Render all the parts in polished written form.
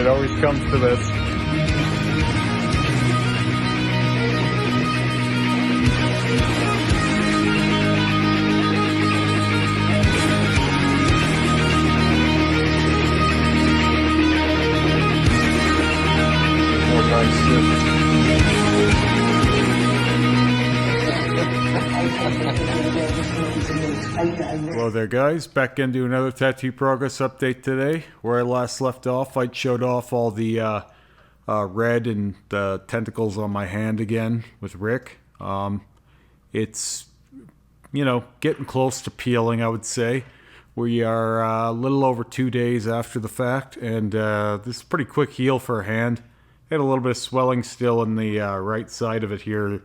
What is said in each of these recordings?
It always comes to this. Hello there guys, back into another tattoo progress update today. Where I last left off, I showed off all the red and the tentacles on my hand again with Rick. It's, you know, getting close to peeling, I would say. We are a little over 2 days after the fact, and this is a pretty quick heal for a hand. I had a little bit of swelling still in the right side of it here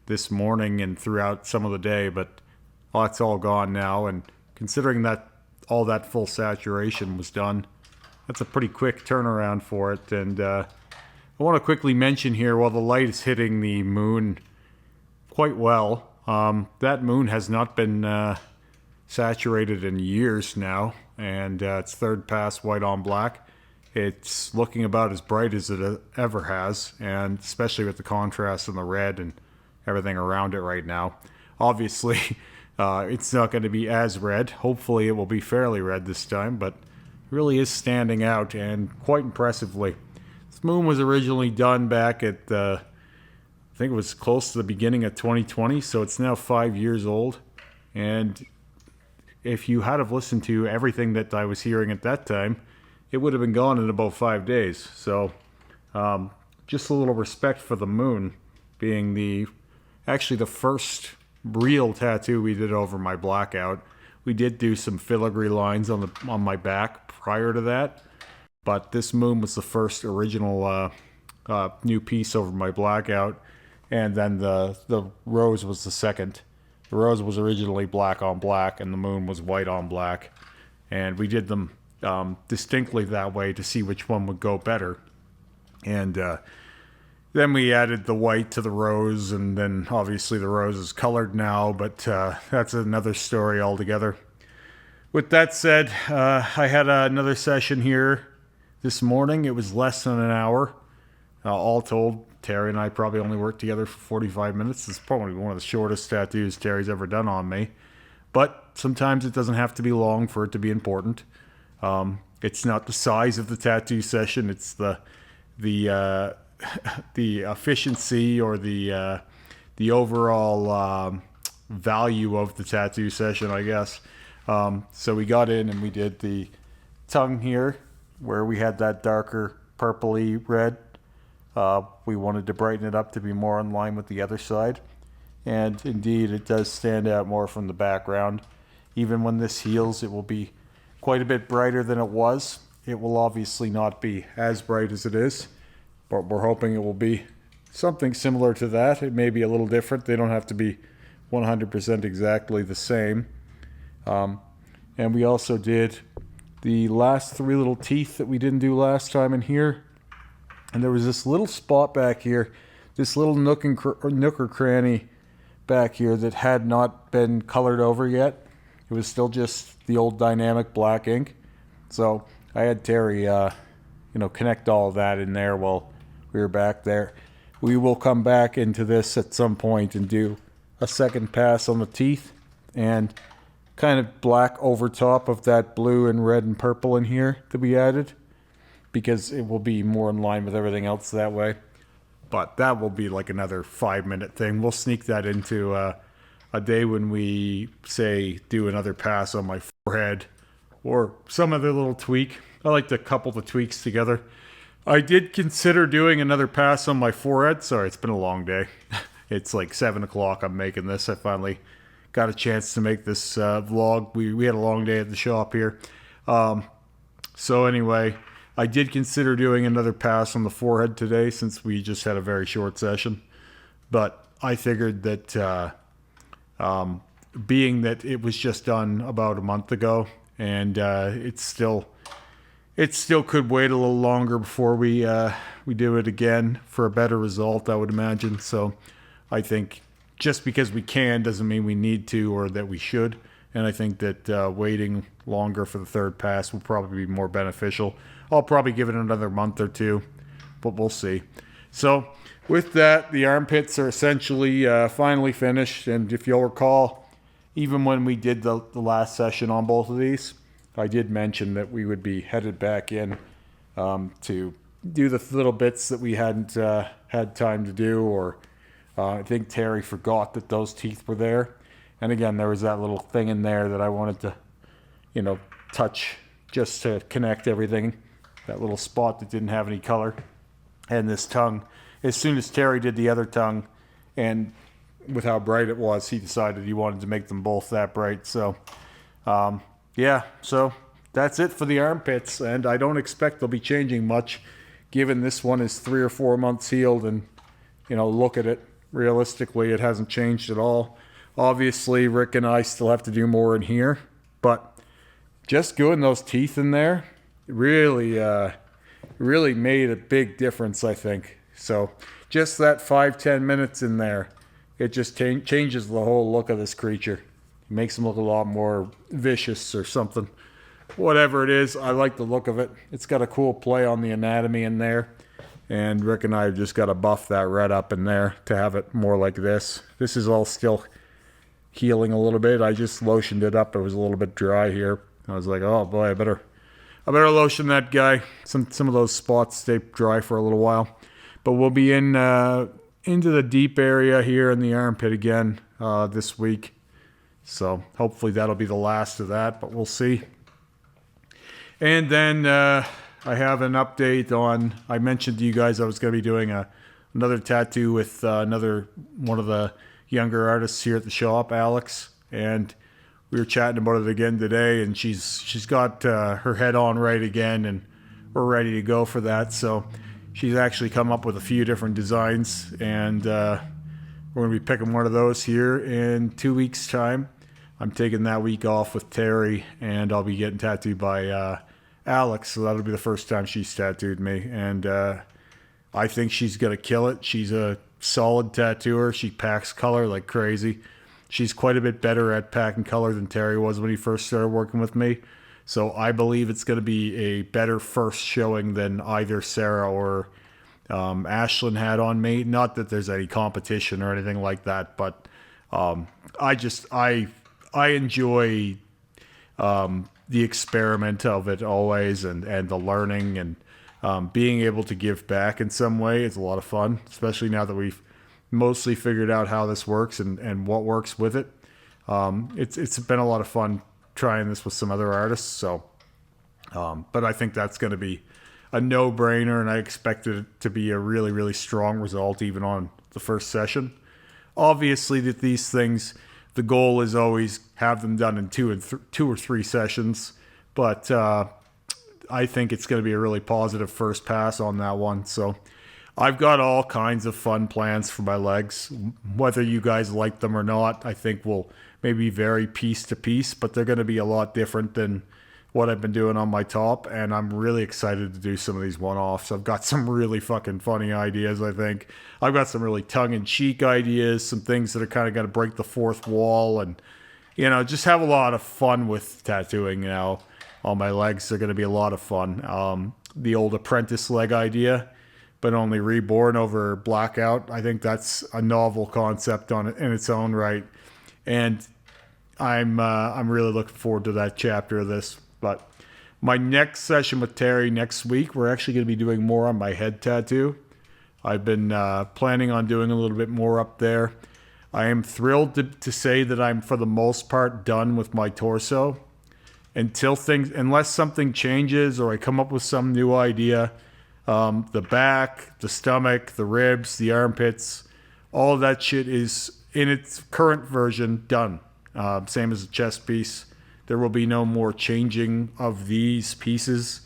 this morning and throughout some of the day, but that's all gone now, and considering that all that full saturation was done, that's a pretty quick turnaround for it. And I want to quickly mention here, while the light is hitting the moon quite well, that moon has not been saturated in years now, and it's third pass white on black. It's looking about as bright as it ever has, and especially with the contrast in the red and everything around it right now. Obviously, it's not going to be as red. Hopefully it will be fairly red this time, but it really is standing out, and quite impressively. This moon was originally done back at, I think it was close to the beginning of 2020, so it's now 5 years old. And if you had have listened to everything that I was hearing at that time, it would have been gone in about 5 days. So just a little respect for the moon being actually the first real tattoo we did over my blackout. We did do some filigree lines on my back prior to that, but this moon was the first original new piece over my blackout, and then the rose was the second. The rose was originally black on black, and the moon was white on black, and we did them distinctly that way to see which one would go better. And then we added the white to the rose, and then obviously the rose is colored now, but that's another story altogether. With that said, I had another session here this morning. It was less than an hour. All told, Terry and I probably only worked together for 45 minutes. It's probably one of the shortest tattoos Terry's ever done on me. But sometimes it doesn't have to be long for it to be important. It's not the size of the tattoo session, it's the efficiency or the overall value of the tattoo session, I guess. So we got in and we did the tongue here, where we had that darker purpley red. We wanted to brighten it up to be more in line with the other side, and indeed it does stand out more from the background. Even when this heals, it will be quite a bit brighter than it was. It will obviously not be as bright as it is, but we're hoping it will be something similar to that. It may be a little different. They don't have to be 100% exactly the same. And we also did the last 3 little teeth that we didn't do last time in here. And there was this little spot back here, this little nook or cranny back here that had not been colored over yet. It was still just the old dynamic black ink. So I had Terry, connect all of that in there while we were back there. We will come back into this at some point and do a second pass on the teeth and kind of black over top of that blue and red and purple in here that we added, because it will be more in line with everything else that way. But that will be like another 5-minute thing. We'll sneak that into a day when we, say, do another pass on my forehead or some other little tweak. I like to couple the tweaks together. I did consider doing another pass on my forehead. Sorry, it's been a long day. It's like 7 o'clock. I'm making this. I finally got a chance to make this vlog. We had a long day at the shop here. So anyway, I did consider doing another pass on the forehead today, since we just had a very short session. But I figured that being that it was just done about a month ago, and it still could wait a little longer before we do it again for a better result, I would imagine. So I think just because we can doesn't mean we need to or that we should. and I think that waiting longer for the third pass will probably be more beneficial. I'll probably give it another month or two, but we'll see. So with that, the armpits are essentially finally finished, and if you'll recall, even when we did the last session on both of these, I did mention that we would be headed back in to do the little bits that we hadn't had time to do, or I think Terry forgot that those teeth were there. And again, there was that little thing in there that I wanted to, touch just to connect everything. That little spot that didn't have any color. And this tongue, as soon as Terry did the other tongue, and with how bright it was, he decided he wanted to make them both that bright. So, yeah, so that's it for the armpits. And I don't expect they'll be changing much, given this one is 3 or 4 months healed. And, look at it. Realistically, it hasn't changed at all. Obviously, Rick and I still have to do more in here, but just getting those teeth in there really made a big difference, I think. So just that 5-10 minutes in there, it just changes the whole look of this creature. It makes him look a lot more vicious or something. Whatever it is, I like the look of it. It's got a cool play on the anatomy in there. And Rick and I have just got to buff that red up in there to have it more like this. This is all still healing a little bit. I just lotioned it up. It was a little bit dry here. I was like, oh boy, I better lotion that guy. Some of those spots stay dry for a little while. But we'll be into the deep area here in the armpit again this week. So hopefully that'll be the last of that, but we'll see. And then I have an update on, I mentioned to you guys I was going to be doing another tattoo with another one of the younger artists here at the shop, Alex, and we were chatting about it again today, and she's got her head on right again, and we're ready to go for that. So she's actually come up with a few different designs, and we're going to be picking one of those here in 2 weeks' time. I'm taking that week off with Terry, and I'll be getting tattooed by Alex, so that'll be the first time she's tattooed me, and I think she's going to kill it. She's a solid tattooer. She packs color like crazy. She's quite a bit better at packing color than Terry was when he first started working with me. So I believe it's going to be a better first showing than either Sarah or Ashlyn had on me. Not that there's any competition or anything like that, but I enjoy the experiment of it always, and the learning, and being able to give back in some way is a lot of fun, especially now that we've mostly figured out how this works and what works with it. It's been a lot of fun trying this with some other artists. So, but I think that's going to be a no-brainer, and I expect it to be a really, really strong result even on the first session. Obviously, that these things, the goal is always have them done in 2 or 3 sessions, but I think it's going to be a really positive first pass on that one. So I've got all kinds of fun plans for my legs. Whether you guys like them or not, I think will maybe vary piece to piece, but they're going to be a lot different than what I've been doing on my top, and I'm really excited to do some of these one-offs. I've got some really fucking funny ideas, I think. I've got some really tongue-in-cheek ideas, some things that are kind of going to break the fourth wall, and, just have a lot of fun with tattooing now. On my legs, they're going to be a lot of fun. The old apprentice leg idea, but only reborn over blackout. I think that's a novel concept in its own right, and I'm really looking forward to that chapter of this. But my next session with Terry next week, we're actually going to be doing more on my head tattoo. I've been planning on doing a little bit more up there. I am thrilled to say that I'm for the most part done with my torso. Unless something changes or I come up with some new idea, the back, the stomach, the ribs, the armpits, all of that shit is in its current version done. Same as the chest piece. There will be no more changing of these pieces.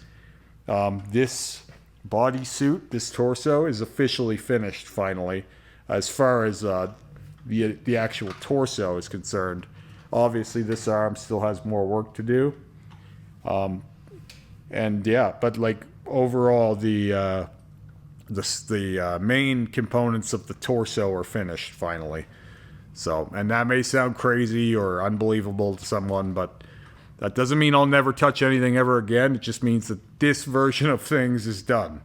This bodysuit, this torso, is officially finished finally, as far as the actual torso is concerned. Obviously, this arm still has more work to do. And yeah, but like overall, the main components of the torso are finished finally. So, and that may sound crazy or unbelievable to someone, but that doesn't mean I'll never touch anything ever again. It just means that this version of things is done.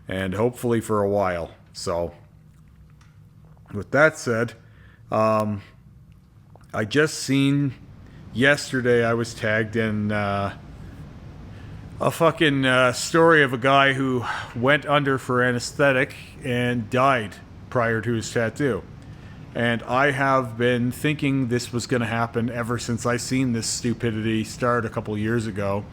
And hopefully for a while. So, with that said, I just seen yesterday I was tagged in a fucking story of a guy who went under for anesthetic and died prior to his tattoo. And I have been thinking this was going to happen ever since I seen this stupidity start a couple years ago.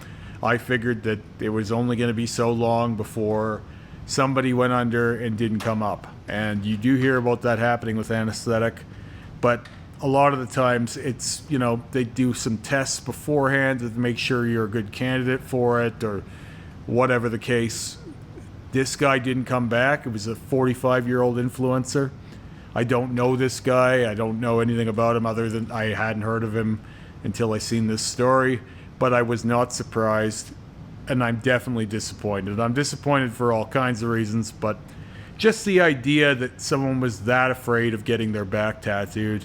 I figured that it was only going to be so long before somebody went under and didn't come up. And you do hear about that happening with anesthetic, but a lot of the times it's, you know, they do some tests beforehand to make sure you're a good candidate for it or whatever the case. This guy didn't come back. It was a 45-year-old influencer. I don't know this guy. I don't know anything about him other than I hadn't heard of him until I seen this story, but I was not surprised. And I'm definitely disappointed. I'm disappointed for all kinds of reasons, but just the idea that someone was that afraid of getting their back tattooed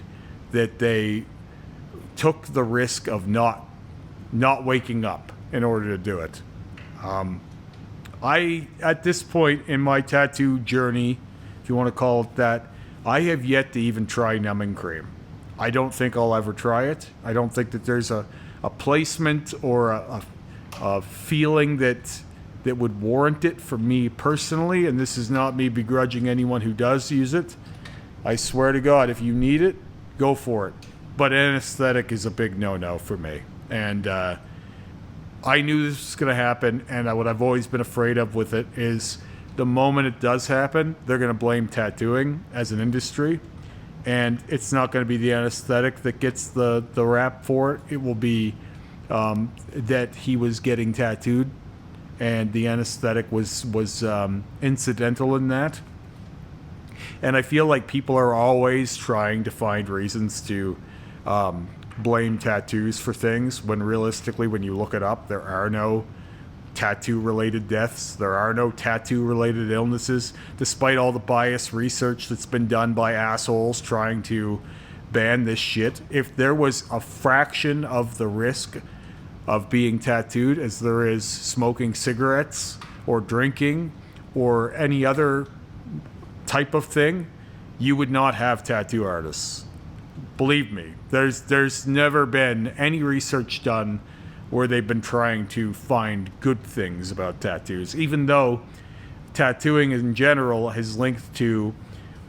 that they took the risk of not waking up in order to do it. I, at this point in my tattoo journey, if you want to call it that, I have yet to even try numbing cream. I don't think I'll ever try it. I don't think that there's a placement or a feeling that would warrant it for me personally, and this is not me begrudging anyone who does use it. I swear to God, if you need it, go for it. But anesthetic is a big no-no for me. And I knew this was going to happen, and what I've always been afraid of with it is the moment it does happen, they're going to blame tattooing as an industry, and it's not going to be the anesthetic that gets the rap for it. It will be that he was getting tattooed, and the anesthetic was incidental in that. And I feel like people are always trying to find reasons to blame tattoos for things, when realistically, when you look it up, there are no tattoo-related deaths. There are no tattoo-related illnesses, despite all the biased research that's been done by assholes trying to ban this shit. If there was a fraction of the risk of being tattooed as there is smoking cigarettes or drinking or any other type of thing, you would not have tattoo artists. Believe me, there's never been any research done where they've been trying to find good things about tattoos, even though tattooing in general has linked to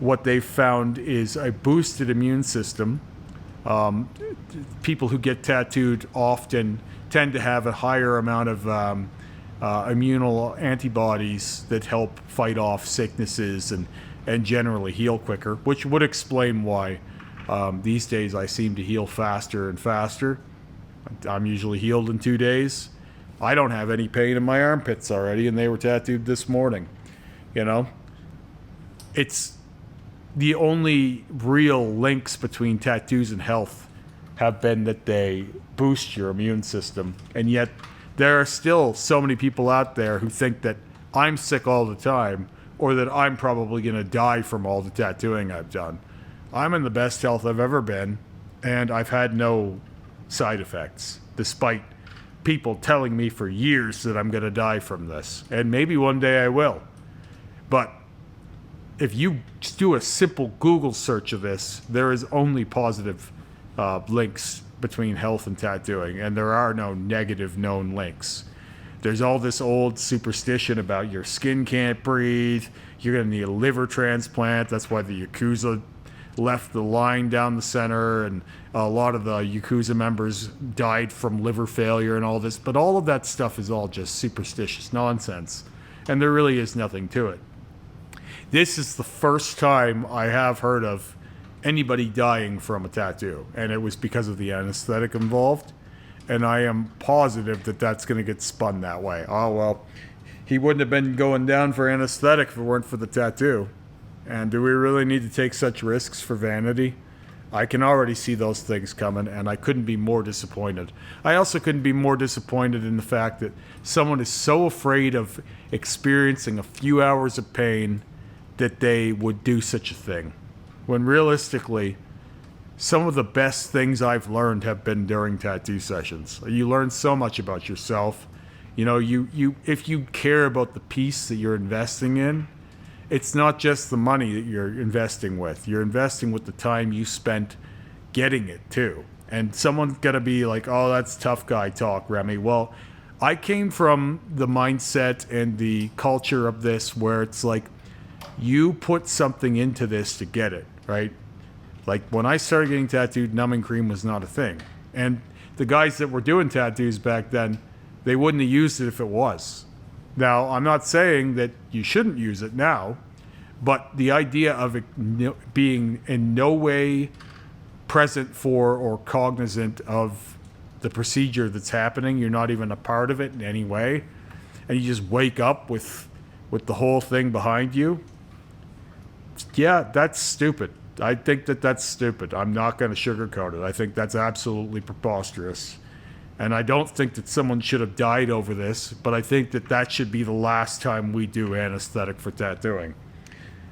what they've found is a boosted immune system. People who get tattooed often tend to have a higher amount of immunal antibodies that help fight off sicknesses and generally heal quicker, which would explain why these days I seem to heal faster and faster. I'm usually healed in 2 days. I don't have any pain in my armpits already, and they were tattooed this morning. You know? It's the only real links between tattoos and health have been that they boost your immune system. And yet there are still so many people out there who think that I'm sick all the time, or that I'm probably going to die from all the tattooing I've done. I'm in the best health I've ever been, and I've had no side effects, despite people telling me for years that I'm going to die from this. And maybe one day I will. But if you just do a simple Google search of this, there is only positive links between health and tattooing, and there are no negative known links. There's all this old superstition about your skin can't breathe, you're going to need a liver transplant. That's why the Yakuza left the line down the center, and a lot of the Yakuza members died from liver failure and all this. But all of that stuff is all just superstitious nonsense, and there really is nothing to it. This is the first time I have heard of anybody dying from a tattoo, and it was because of the anesthetic involved. And I am positive that that's going to get spun that way. Oh, well, he wouldn't have been going down for anesthetic if it weren't for the tattoo. And do we really need to take such risks for vanity? I can already see those things coming, and I couldn't be more disappointed. I also couldn't be more disappointed in the fact that someone is so afraid of experiencing a few hours of pain that they would do such a thing. When realistically, Some of the best things I've learned have been during tattoo sessions. You learn so much about yourself. You know, if you care about the piece that you're investing in, it's not just the money that you're investing with. You're investing with the time you spent getting it too. And someone's got to be like, oh, that's tough guy talk, Remy. Well, I came from the mindset and the culture of this where it's like you put something into this to get it, right? Like when I started getting tattooed, numbing cream was not a thing. And the guys that were doing tattoos back then, they wouldn't have used it if it was. Now, I'm not saying that you shouldn't use it now, but the idea of it being in no way present for or cognizant of the procedure that's happening, you're not even a part of it in any way, and you just wake up with the whole thing behind you, yeah, that's stupid. I think that's stupid. I'm not going to sugarcoat it. I think that's absolutely preposterous. And I don't think that someone should have died over this, but I think that should be the last time we do anesthetic for tattooing.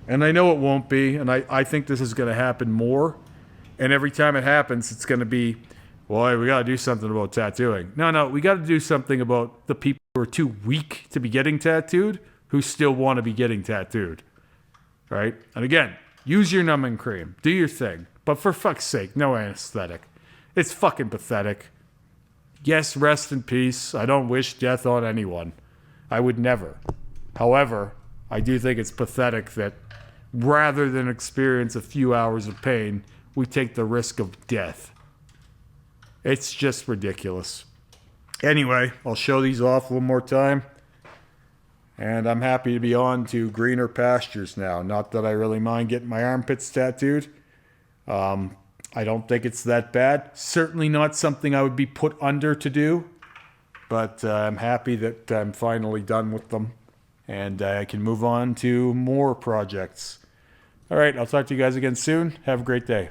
And I know it won't be, and I think this is going to happen more. And every time it happens, it's going to be, well, we got to do something about tattooing. No, we got to do something about the people who are too weak to be getting tattooed, who still want to be getting tattooed. Right? And again, use your numbing cream. Do your thing. But for fuck's sake, no anesthetic. It's fucking pathetic. Yes, rest in peace. I don't wish death on anyone. I would never. However, I do think it's pathetic that rather than experience a few hours of pain, we take the risk of death. It's just ridiculous. Anyway, I'll show these off one more time. And I'm happy to be on to greener pastures now. Not that I really mind getting my armpits tattooed. I don't think it's that bad. Certainly not something I would be put under to do. But I'm happy that I'm finally done with them. And I can move on to more projects. All right, I'll talk to you guys again soon. Have a great day.